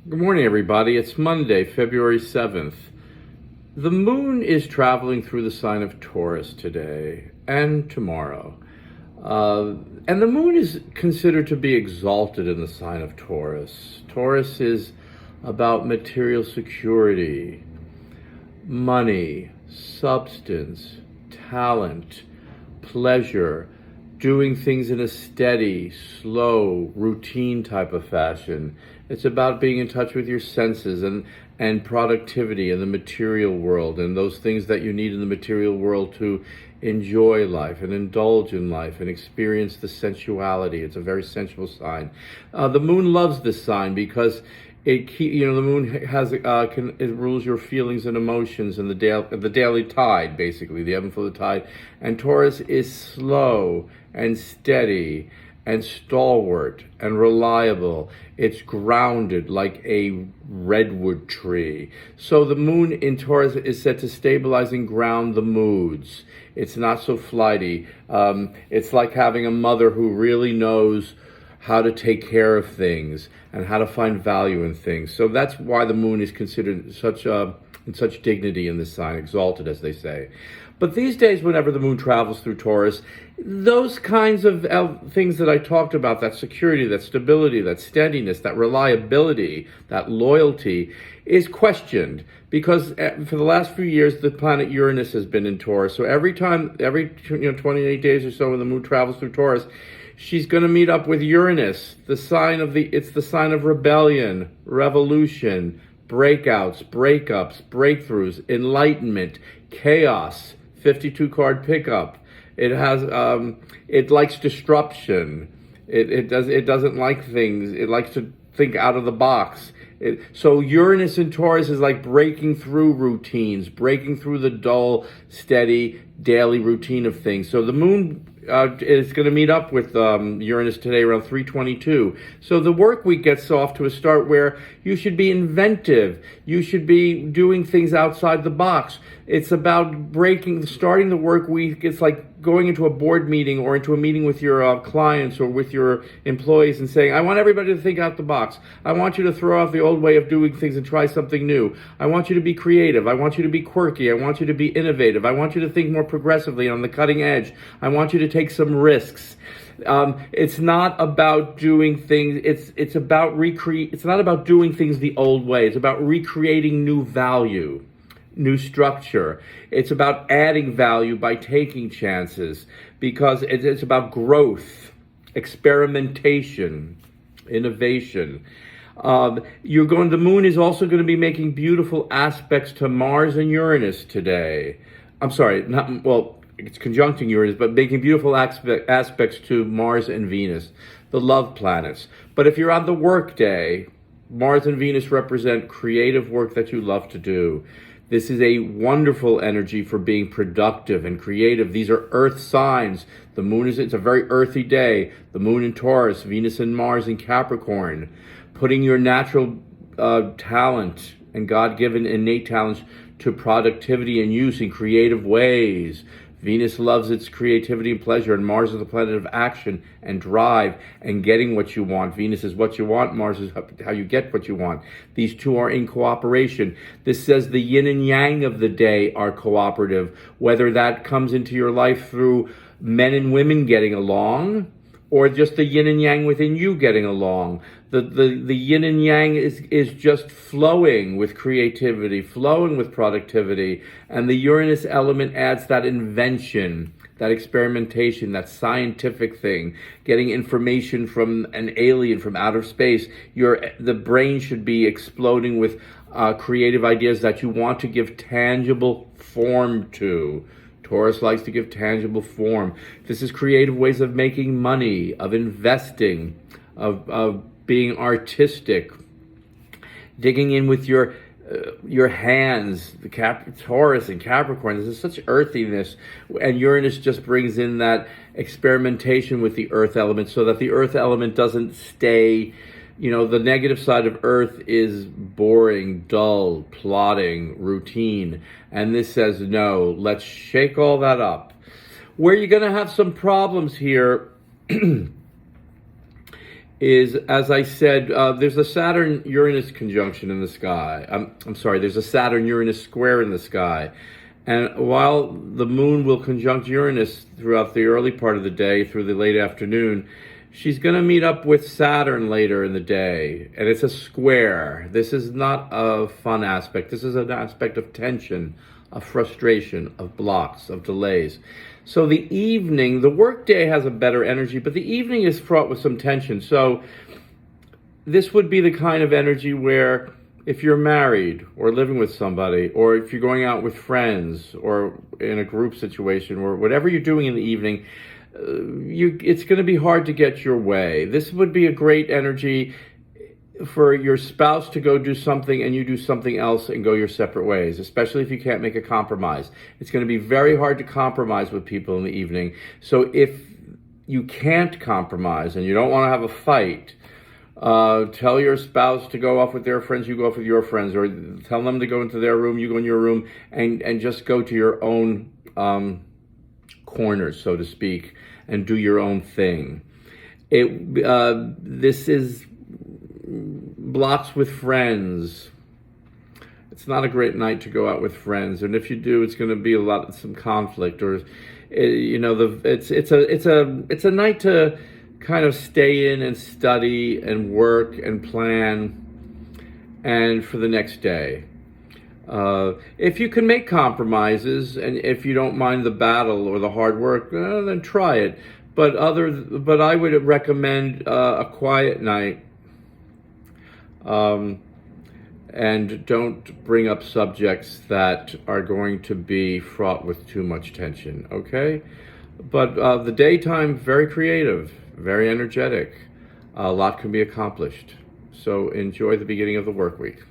Good morning, everybody. It's Monday, February 7th. The moon is traveling through the sign of Taurus today and tomorrow. And the moon is considered to be exalted in the sign of Taurus. Taurus is about material security, money, substance, talent, pleasure, doing things in a steady, slow, routine type of fashion. It's about being in touch with your senses and productivity in the material world and those things that you need in the material world to enjoy life and indulge in life and experience the sensuality. It's a very sensual sign. The moon loves this sign because the moon has it rules your feelings and emotions and the daily tide, basically the ebb and flow of the tide. And Taurus is slow and steady and stalwart and reliable. It's grounded like a redwood tree. So the moon in Taurus is set to stabilize and ground the moods. It's not so flighty. It's like having a mother who really knows how to take care of things and how to find value in things. So that's why the moon is considered in such dignity in this sign, exalted, as they say. But these days, whenever the moon travels through Taurus, those kinds of things that I talked about, that security, that stability, that steadiness, that reliability, that loyalty, is questioned. Because for the last few years, the planet Uranus has been in Taurus. So every 28 days or so when the moon travels through Taurus, she's going to meet up with Uranus, it's the sign of rebellion, revolution, breakouts, breakups, breakthroughs, enlightenment, chaos, 52 card pickup. It likes disruption. It doesn't like things. It likes to think out of the box. So Uranus in Taurus is like breaking through routines, breaking through the dull, steady, daily routine of things. So the moon is going to meet up with Uranus today around 3:22. So the work week gets off to a start where you should be inventive. You should be doing things outside the box. It's about starting the work week. It's like going into a board meeting or into a meeting with your clients or with your employees and saying, I want everybody to think out the box. I want you to throw out the old way of doing things and try something new. I want you to be creative. I want you to be quirky. I want you to be innovative. I want you to think more progressively on the cutting edge. I want you to take some risks. It's not about doing things. It's not about doing things the old way. It's about recreating new value, new structure. It's about adding value by taking chances, because it's about growth, experimentation, innovation. The moon is also going to be making beautiful aspects to Mars and Uranus today. I'm sorry, it's conjuncting Uranus, but making beautiful aspects to Mars and Venus, the love planets. But if you're on the work day, Mars and Venus represent creative work that you love to do. This is a wonderful energy for being productive and creative. These are earth signs. It's a very earthy day. The moon in Taurus, Venus and Mars in Capricorn. Putting your natural talent and God-given innate talents to productivity and use in creative ways. Venus loves its creativity and pleasure, and Mars is the planet of action and drive and getting what you want. Venus is what you want, Mars is how you get what you want. These two are in cooperation. This says the yin and yang of the day are cooperative, whether that comes into your life through men and women getting along, or just the yin and yang within you getting along. The yin and yang is just flowing with creativity, flowing with productivity. And the Uranus element adds that invention, that experimentation, that scientific thing, getting information from an alien from outer space. The brain should be exploding with creative ideas that you want to give tangible form to. Taurus likes to give tangible form. This is creative ways of making money, of investing, of being artistic, digging in with your hands. Taurus and Capricorn, this is such earthiness, and Uranus just brings in that experimentation with the earth element, so that the earth element doesn't stay. The negative side of Earth is boring, dull, plodding, routine. And this says, no, let's shake all that up. Where you're going to have some problems here is, as I said, there's a Saturn-Uranus conjunction in the sky. I'm sorry, there's a Saturn-Uranus square in the sky. And while the moon will conjunct Uranus throughout the early part of the day through the late afternoon, she's going to meet up with Saturn later in the day. And it's a square. This is not a fun aspect. This is an aspect of tension, of frustration, of blocks, of delays. So the evening, the workday has a better energy, but the evening is fraught with some tension. So this would be the kind of energy where if you're married or living with somebody, or if you're going out with friends or in a group situation, or whatever you're doing in the evening, it's going to be hard to get your way. This would be a great energy for your spouse to go do something and you do something else and go your separate ways, especially if you can't make a compromise. It's going to be very hard to compromise with people in the evening. So if you can't compromise and you don't want to have a fight, tell your spouse to go off with their friends, you go off with your friends, or tell them to go into their room, you go in your room, and just go to your own corners, so to speak, and do your own thing. This is blocks with friends. It's not a great night to go out with friends, and if you do, it's going to be some conflict, or it's a night to kind of stay in and study and work and plan and for the next day. If you can make compromises and if you don't mind the battle or the hard work, then try it. But I would recommend a quiet night, and don't bring up subjects that are going to be fraught with too much tension, okay? But the daytime, very creative, very energetic. A lot can be accomplished. So enjoy the beginning of the work week.